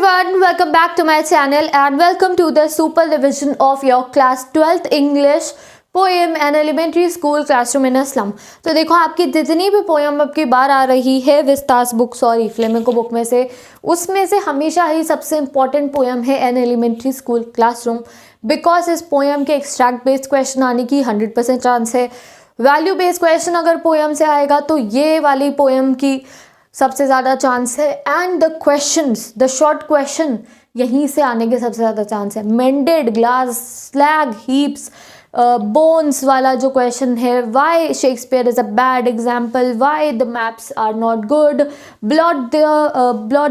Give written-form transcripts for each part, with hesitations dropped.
everyone, welcome back to my channel and welcome to the super revision of your class 12th English poem an elementary school classroom in a slum. तो देखो आपकी जितनी भी poem अब की बार आ रही है Vistas book sorry Flamingo book में से, उसमें से हमेशा ही सबसे इम्पॉर्टेंट पोएम है an elementary school classroom, because इस पोएम के एक्सट्रैक्ट बेस्ड क्वेश्चन आने की 100% चांस है। वैल्यू बेस्ड क्वेश्चन अगर पोएम से आएगा तो ये वाली पोएम की सबसे ज़्यादा चांस है। And the questions, the short question यहीं से आने के सबसे ज़्यादा चांस है। Mended glass, slag, heaps, bones वाला जो क्वेश्चन है, why Shakespeare is a bad example, why the maps are not good, blot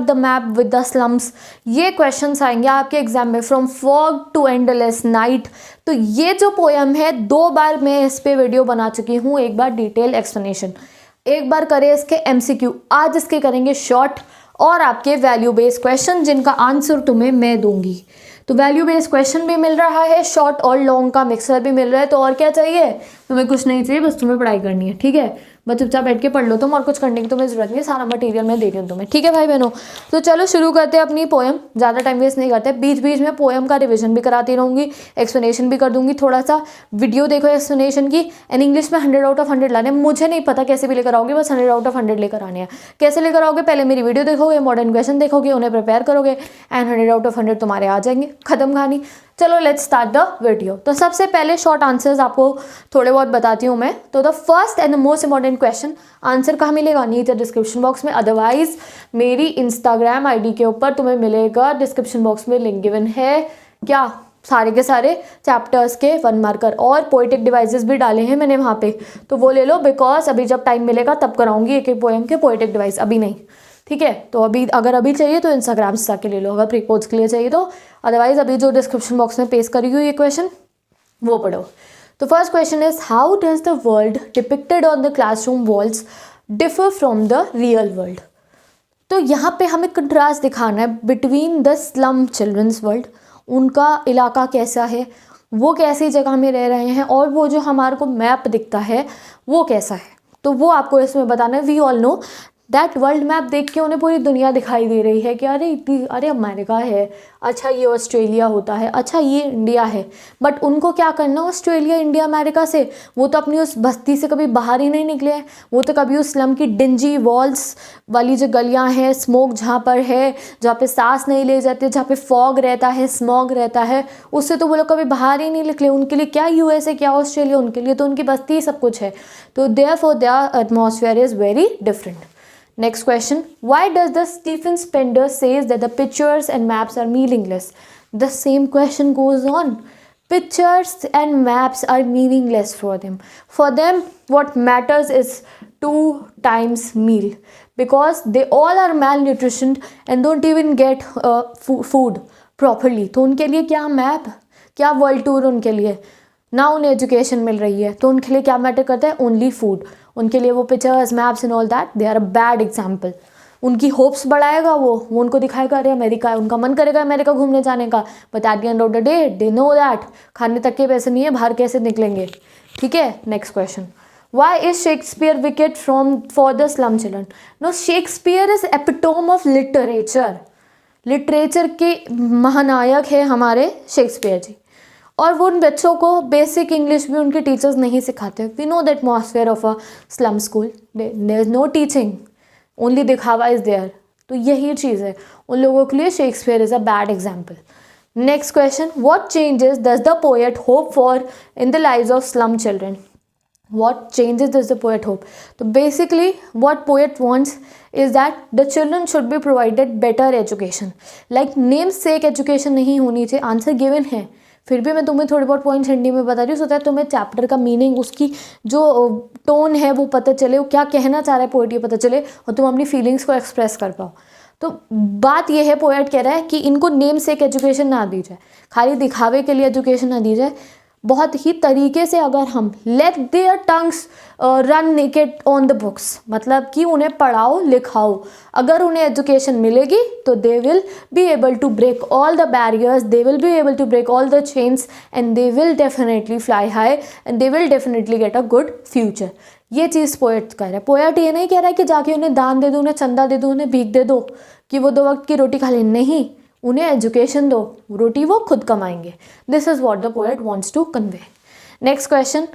the map with the slums, ये क्वेश्चंस आएंगे आपके एग्जाम में। From fog to endless night. तो ये जो पोएम है 2 बार मैं इस पे वीडियो बना चुकी हूँ, एक बार डिटेल एक्सप्लेनेशन, एक बार करें इसके MCQ, आज इसके करेंगे शॉर्ट और आपके वैल्यू बेस्ड क्वेश्चन जिनका आंसर तुम्हें मैं दूंगी। तो वैल्यू बेस्ड क्वेश्चन भी मिल रहा है, शॉर्ट और लॉन्ग का मिक्सर भी मिल रहा है। तो और क्या चाहिए तुम्हें? कुछ नहीं चाहिए, बस तुम्हें पढ़ाई करनी है, ठीक है। बस चुपचाप बैठ के पढ़ लो तुम, और कुछ करने की तुम्हें जरूरत नहीं है, सारा मटेरियल मैं दे रही हूँ तुम्हें, ठीक है भाई बहनों। तो चलो शुरू करते हैं अपनी पोएम, ज़्यादा टाइम वेस्ट नहीं करते। बीच बीच में पोएम का रिविजन भी कराती रहूँगी, एक्सप्लेनेशन भी कर दूंगी, थोड़ा सा वीडियो देखो एक्सप्लेनेशन की। एंड इंग्लिश में 100 आउट ऑफ 100 लाने, मुझे नहीं पता कैसे भी लेकर आओगे, बस 100 आउट ऑफ 100 लेकर आने हैं। कैसे लेकर आओगे? पहले मेरी वीडियो देखोगे, मॉडर्न क्वेश्चन देखोगे, उन्हें प्रिपेयर करोगे एंड 100 आउट ऑफ 100 तुम्हारे आ जाएंगे, खत्म कहानी। चलो लेट्स स्टार्ट द वीडियो। तो सबसे पहले शॉर्ट आंसर्स आपको थोड़े बहुत बताती हूँ मैं। तो the first and the most important question, answer कहाँ मिलेगा? नीचे डिस्क्रिप्शन बॉक्स में, अदरवाइज मेरी इंस्टाग्राम आईडी के ऊपर तुम्हें मिलेगा, डिस्क्रिप्शन बॉक्स में लिंक गिवन है। क्या? सारे के सारे चैप्टर्स के 1 मार्कर और पोएटिक डिवाइसेस भी डाले हैं मैंने वहाँ पे, तो वो ले लो, बिकॉज अभी जब टाइम मिलेगा तब कराऊंगी एक एक पोएम के पोएटिक डिवाइस, अभी नहीं, ठीक है। तो अभी चाहिए तो इंस्टाग्राम से जाके ले लो, अगर प्रीपोज के लिए चाहिए तो, अदरवाइज अभी जो डिस्क्रिप्शन बॉक्स में पेस्ट करी हुई ये क्वेश्चन वो पढ़ो। तो first question is, how does the world depicted on the classroom walls differ from the real world? तो यहाँ पे हमें कंट्रास्ट दिखाना है between the slum children's world, उनका इलाका कैसा है, वो कैसी जगह में रह रहे हैं, और वो जो हमारे को मैप दिखता है वो कैसा है, तो वो आपको इसमें बताना है। We all know that world map देख के उन्हें पूरी दुनिया दिखाई दे रही है कि अरे अमेरिका है, अच्छा ये ऑस्ट्रेलिया होता है, अच्छा ये इंडिया है। बट उनको क्या करना ऑस्ट्रेलिया, इंडिया, अमेरिका से? वो तो अपनी उस बस्ती से कभी बाहर ही नहीं निकले हैं, वो तो कभी उस स्लम की डिंजी वॉल्स वाली जो गलियां हैं, स्मोक जहाँ पर है, जहाँ पे सांस नहीं ले जाते, जहाँ पे फॉग रहता है, स्मॉग रहता है, उससे तो वो लोग कभी बाहर ही नहीं निकले। उनके लिए क्या USA, क्या ऑस्ट्रेलिया, उनके लिए तो उनकी बस्ती सब कुछ है। तो therefore their atmosphere is very different. Next question, why does the Stephen Spender says that the pictures and maps are meaningless? The same question goes on. Pictures and maps are meaningless for them. For them, what matters is 2 times meal, because they all are malnutritioned and don't even get food properly. तो उनके लिए क्या map, क्या world tour उनके लिए ना उन्हें education मिल रही है, तो उनके लिए क्या मैटर करता है? Only food. उनके लिए वो pictures, maps and all that they are a bad example. उनकी होप्स बढ़ाएगा वो उनको दिखाएगा अरे अमेरिका है, उनका मन करेगा अमेरिका घूमने जाने का, but at the end of the day they know that खाने तक के पैसे नहीं है, बाहर कैसे निकलेंगे, ठीक है। Next question, why is Shakespeare wicked for the slum children? No, Shakespeare is epitome of literature. Literature के महानायक है हमारे शेक्सपियर जी, और वो उन बच्चों को बेसिक इंग्लिश भी उनके टीचर्स नहीं सिखाते। We know the atmosphere of a slum school, there is no teaching, only दिखावा इज देयर। तो यही चीज़ है, उन लोगों के लिए Shakespeare is a bad example. Next question, what changes does the poet hope for in the lives of slum children? What changes does the poet hope? तो basically what poet wants is that the children should be provided better education. Like namesake education नहीं होनी चाहिए, answer given है, फिर भी मैं तुम्हें थोड़ी बहुत पॉइंट्स हिंदी में बता रही हूँ, सोचा तुम्हें चैप्टर का मीनिंग, उसकी जो टोन है वो पता चले, वो क्या कहना चाह रहा है पोएट ये पता चले, और तुम अपनी फीलिंग्स को एक्सप्रेस कर पाओ। तो बात यह है, पोएट कह रहा है कि इनको नेम सेक एजुकेशन ना दी जाए, खाली दिखावे के लिए एजुकेशन ना दी जाए, बहुत ही तरीके से अगर हम let their tongues run naked on the books, मतलब कि उन्हें पढ़ाओ लिखाओ, अगर उन्हें एजुकेशन मिलेगी तो they will be able to break all the barriers, they will be able to break all the chains and they will definitely fly high and they will definitely get a good future. ये चीज़ poet कह रहा है। Poet ये नहीं कह रहा है कि जाके उन्हें दान दे दो, उन्हें चंदा दे दो, उन्हें भीख दे दो कि वो 2 वक्त की रोटी खा ले, नहीं, उन्हें एजुकेशन दो, रोटी वो खुद कमाएंगे. This is what the poet wants to convey. Next question.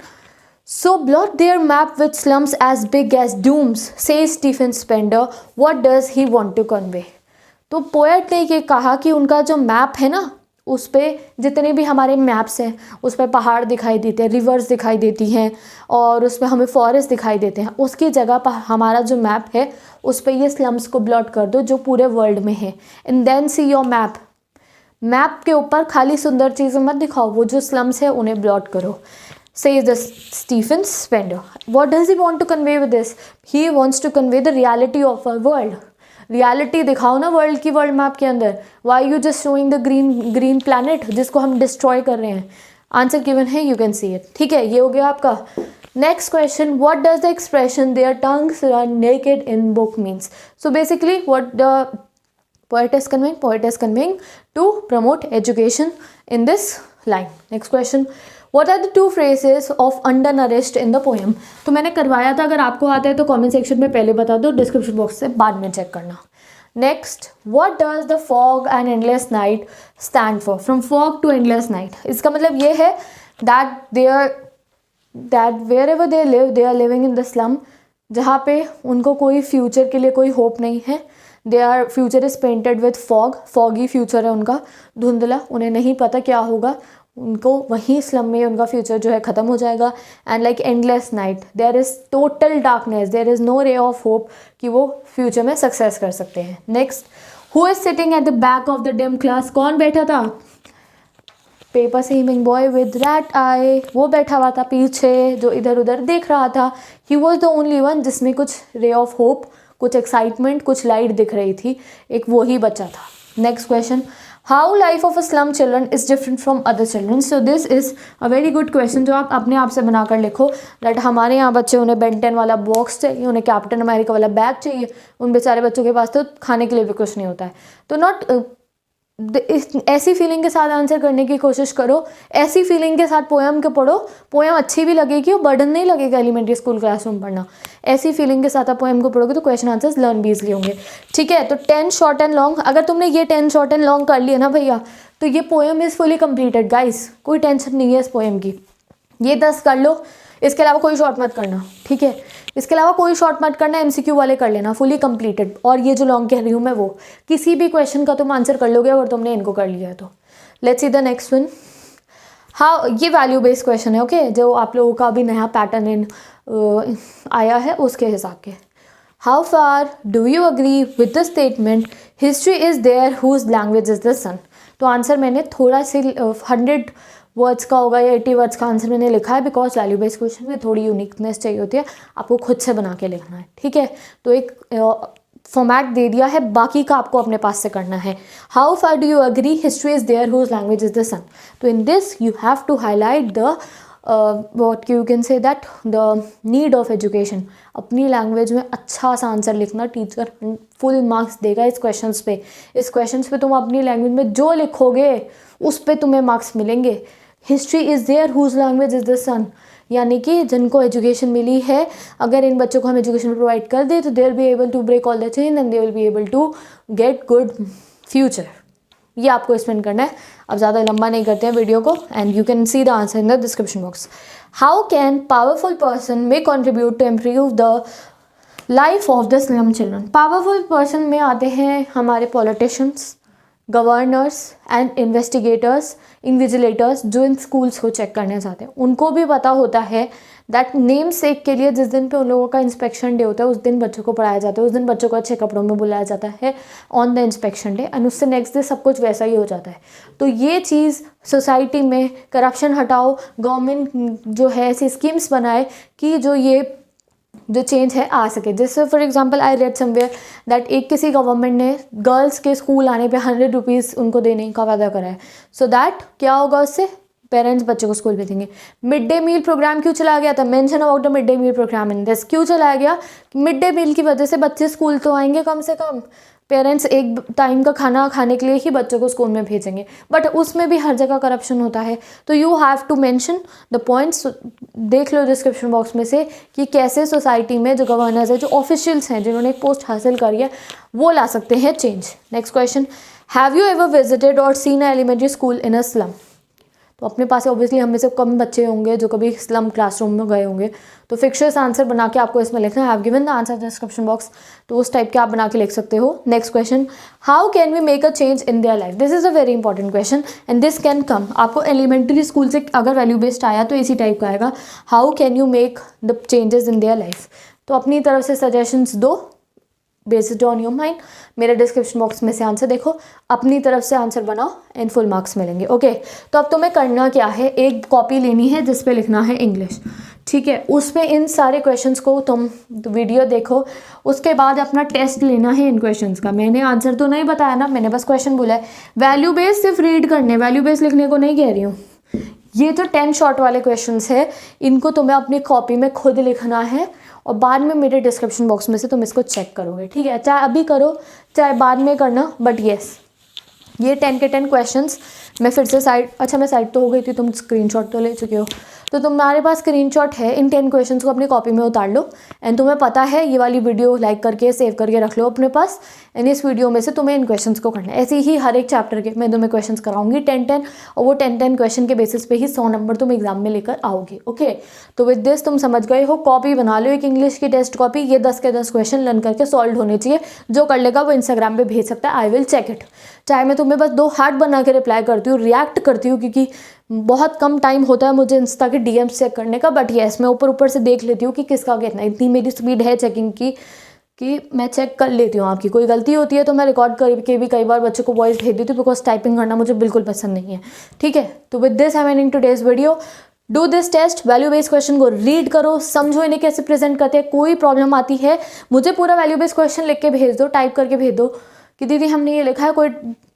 So blot their map with slums as big as dooms, says Stephen Spender. What does he want to convey? तो पोएट ने ये कहा कि उनका जो मैप है ना, उस पर जितने भी हमारे मैप्स हैं उस पर पहाड़ दिखाई देते हैं, रिवर्स दिखाई देती हैं और उस पर हमें फॉरेस्ट दिखाई देते हैं. उसकी जगह पर हमारा जो मैप है उस पर ये स्लम्स को ब्लॉट कर दो जो पूरे वर्ल्ड में है. And then see your map. Map के ऊपर खाली सुंदर चीज़ें मत दिखाओ, वो जो स्लम्स है उन्हें ब्लॉट करो. Says the Stephen Spender. What does he want to convey with this? He wants to convey the reality of our world. Reality दिखाओ ना वर्ल्ड की, वर्ल्ड मैप के अंदर. Why you just showing the green planet जिसको हम destroy कर रहे हैं? आंसर गिवन है, you can see it. ठीक है, ये हो गया आपका. Next question. What does the expression their tongues run naked in book means? So basically what the poet is conveying? Poet is conveying to promote education in this line. Next question. What are the two phrases of undernourished in the poem? तो मैंने करवाया था, अगर आपको आता है तो comment section में पहले बता दो, डिस्क्रिप्शन बॉक्स से बाद में चेक करना. Next. What does the fog and endless night stand for? From fog to endless night. इसका मतलब ये है that wherever they live, they are living in the slum. जहाँ पे उनको कोई फ्यूचर के लिए कोई होप नहीं है. Their future is painted with fog. foggy future है उनका, धुंधला, उन्हें नहीं पता क्या होगा. उनको वहीं स्लम में उनका फ्यूचर जो है ख़त्म हो जाएगा. And like endless night, there is total darkness, there is no ray of hope कि वो फ्यूचर में सक्सेस कर सकते हैं. Next. Who is sitting at the back of the dim class? कौन बैठा था? Paper seeming boy with rat eye. वो बैठा हुआ था पीछे, जो इधर उधर देख रहा था. He was the only one जिसमें कुछ रे ऑफ होप, कुछ एक्साइटमेंट, कुछ लाइट दिख रही थी. एक वो ही बच्चा था. Next question. How life of a slum children is different from other children? So this is a very good question जो आप अपने आप से बनाकर लिखो. दैट हमारे यहाँ बच्चे, उन्हें बेंटन वाला बॉक्स चाहिए, उन्हें कैप्टन अमेरिका वाला बैग चाहिए. उन बेचारे बच्चों के पास तो खाने के लिए भी कुछ नहीं होता है. तो नॉट ऐसी फीलिंग के साथ आंसर करने की कोशिश करो. ऐसी फीलिंग के साथ पोएम के पढ़ो. पोएम अच्छी भी लगेगी और बर्डन नहीं लगेगा एलिमेंट्री स्कूल क्लासरूम पढ़ना. ऐसी फीलिंग के साथ आप पोएम को पढ़ोगे तो क्वेश्चन आंसर्स लर्न भी इजली होंगे. ठीक है, तो 10 शॉर्ट एंड लॉन्ग, अगर तुमने ये 10 शॉर्ट एंड लॉन्ग कर लिया ना भैया, तो ये poem is fully completed guys. कोई टेंशन नहीं है इस पोएम की. ये 10 कर लो, इसके अलावा कोई शॉर्ट मत करना. ठीक है, इसके अलावा कोई शॉर्ट मत करना. MCQ वाले कर लेना, फुली कंप्लीटेड. और ये जो लॉन्ग कह रही हूँ मैं, वो किसी भी क्वेश्चन का तुम आंसर कर लोगे अगर तुमने इनको कर लिया है तो. Let's see the next one. हाँ, ये वैल्यू बेस्ड क्वेश्चन है. ओके, जो आप लोगों का भी नया पैटर्न इन आया है उसके हिसाब के. How far do you agree with the statement history is their whose language is the sun? तो आंसर मैंने थोड़ा सी 100 वर्ड्स का होगा या 80 वर्ड्स का आंसर मैंने लिखा है, बिकॉज वैल्यू बेस्ड क्वेश्चन में थोड़ी यूनिकनेस चाहिए होती है, आपको खुद से बना के लिखना है. ठीक है, तो एक फॉर्मेट दे दिया है, बाकी का आपको अपने पास से करना है. How far do you agree history is their whose language is the sun? तो in this you have to highlight the what you can say that the need of education. अपनी लैंग्वेज में अच्छा सा आंसर लिखना. Teacher full marks देगा इस questions पे. इस क्वेश्चंस पे तुम अपनी लैंग्वेज में जो लिखोगे उस पे तुम्हें मार्क्स मिलेंगे. History is their whose language is the sun, यानी कि जिनको एजुकेशन मिली है, अगर इन बच्चों को हम एजुकेशन प्रोवाइड कर दे तो they will be able to break all the chain and they will be able to get good future. ये आपको एक्सप्लेन करना है. अब ज़्यादा लंबा नहीं करते हैं वीडियो को, and you can see the answer in the description box. How can powerful person may contribute to improve the life of the slum children? Powerful person में आते हैं हमारे politicians, governors and investigators, invigilators, जो in schools को check करने जाते हैं. उनको भी पता होता है दैट नेम सेक के लिए जिस दिन पे उन लोगों का इंस्पेक्शन डे होता है उस दिन बच्चों को पढ़ाया जाता है, उस दिन बच्चों को अच्छे कपड़ों में बुलाया जाता है on the inspection day, and उससे नेक्स्ट डे सब कुछ वैसा ही हो जाता है. तो ये चीज़ सोसाइटी में करप्शन हटाओ, गवर्नमेंट जो है ऐसी स्कीम्स बनाए कि जो चेंज है आ सके. जैसे for example I read somewhere that एक किसी गवर्नमेंट ने गर्ल्स के स्कूल आने पे 100 रुपीज़ उनको देने का वादा करा है. सो दैट क्या होगा, उससे पेरेंट्स बच्चों को स्कूल भेजेंगे. मिड डे मील प्रोग्राम क्यों चलाया गया था? Mention about the mid day meal programme in this. क्यों चलाया गया? मिड डे मील की वजह से बच्चे स्कूल तो आएंगे कम से कम. पेरेंट्स एक टाइम का खाना खाने के लिए ही बच्चों को स्कूल में भेजेंगे, बट उसमें भी हर जगह करप्शन होता है। तो you have to mention the points. देख लो डिस्क्रिप्शन बॉक्स में से कि कैसे सोसाइटी में जो गवर्नर्स है, जो ऑफिशियल्स हैं, जिन्होंने एक पोस्ट हासिल करी है, वो ला सकते हैं change. Next question, have you ever visited or seen a elementary school in a slum? तो अपने पास ऑब्वियसली हम में से कम बच्चे होंगे जो कभी स्लम क्लासरूम में गए होंगे, तो फिक्शस आंसर बना के आपको इसमें लिखना है। I have given the answer description box, तो उस टाइप के आप बना के लिख सकते हो। Next question, how can we make a change in their life? This is a very important question and this can come. आपको एलिमेंट्री स्कूल से अगर वैल्यू बेस्ड आया तो इसी टाइप का आएगा, how can you make the changes in their life. तो अपनी तरफ से सजेशंस दो बेस्ड ऑन योर माइंड। मेरे डिस्क्रिप्शन बॉक्स में से आंसर देखो, अपनी तरफ से आंसर बनाओ एंड फुल मार्क्स मिलेंगे। ओके, तो अब तुम्हें करना क्या है, एक कॉपी लेनी है जिस पे लिखना है इंग्लिश, ठीक है। उसमें इन सारे क्वेश्चंस को तुम वीडियो देखो, उसके बाद अपना टेस्ट लेना है इन क्वेश्चंस का। मैंने आंसर तो नहीं बताया ना, मैंने बस क्वेश्चन बोला है। वैल्यू बेस सिर्फ रीड करने, वैल्यू बेस लिखने को नहीं कह रही हूँ। ये जो 10 शॉर्ट वाले क्वेश्चंस है, इनको तुम्हें अपनी कॉपी में खुद लिखना है और बाद में मेरे डिस्क्रिप्शन बॉक्स में से तुम इसको चेक करोगे, ठीक है। चाहे अभी करो चाहे बाद में करना, बट येस, ये 10 के 10 क्वेश्चंस मैं फिर से मैं साइड तो हो गई थी, तुम स्क्रीनशॉट तो ले चुके हो, तो तुम्हारे पास स्क्रीनशॉट है। इन 10 क्वेश्चंस को अपनी कॉपी में उतार लो एंड तुम्हें पता है ये वाली वीडियो लाइक करके सेव करके रख लो अपने पास। एंड इस वीडियो में से तुम्हें इन क्वेश्चंस को करना है। ऐसे ही हर एक चैप्टर के मैं तुम्हें क्वेश्चंस कराऊंगी 10-10, और वो 10-10 क्वेश्चन के बेसिस पे ही 100 नंबर तुम एग्जाम में लेकर आओगे। ओके, तो विद दिस तुम समझ गए हो। कॉपी बना लो एक इंग्लिश की टेस्ट कॉपी, ये 10 के 10 क्वेश्चन लर्न करके सॉल्व होने चाहिए। जो कर लेगा वो इंस्टाग्राम पे भेज सकता है, आई विल चेक इट। चाहे मैं तुम्हें बस 2 हार्ट बना के रिप्लाई करती हूँ, रिएक्ट करती हूँ, क्योंकि बहुत कम टाइम होता है मुझे इंस्टा के डीएम्स चेक करने का, बट येस मैं ऊपर से देख लेती हूँ कि किसका कितना। इतनी मेरी स्पीड है चेकिंग की कि मैं चेक कर लेती हूँ। आपकी कोई गलती होती है तो मैं रिकॉर्ड करके भी कई बार बच्चों को वॉइस भेज देती हूँ, बिकॉज टाइपिंग करना मुझे बिल्कुल पसंद नहीं है, ठीक है। तो with this I am ending today's video. Do this test, value based question को रीड करो, समझो इन्हें कैसे प्रेजेंट करते हैं। कोई प्रॉब्लम आती है मुझे पूरा वैल्यू बेस्ड क्वेश्चन लिख के भेज दो, टाइप करके भेज दो कि दीदी हमने ये लिखा है, कोई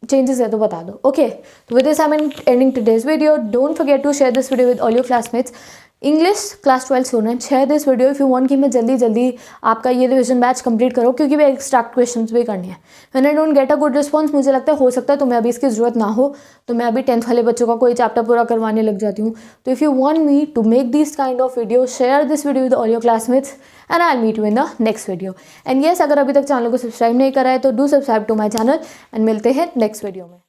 चेंजेस है तो बता दो। ओके, तो with this I am ending today's video. Don't forget to share this video with all your classmates. English class 12 student, share this video if you want कि मैं जल्दी आपका ये रिविजन बैच कंप्लीट करो, क्योंकि मैं एक्सट्रैक्ट क्वेश्चंस भी करने हैं। When I don't get a good response, मुझे लगता है हो सकता है तुम्हें अभी इसकी ज़रूरत ना हो, तो मैं अभी 10th वाले बच्चों का कोई चैप्टर पूरा करवाने लग जाती हूँ। तो if you want me to make this kind of video, share this video with all your classmates and I meet you in the next video. And yes, अगर अभी तक चैनल को सब्सक्राइब नहीं करा है तो do subscribe to my channel and मिलते हैं नेक्स्ट वीडियो में।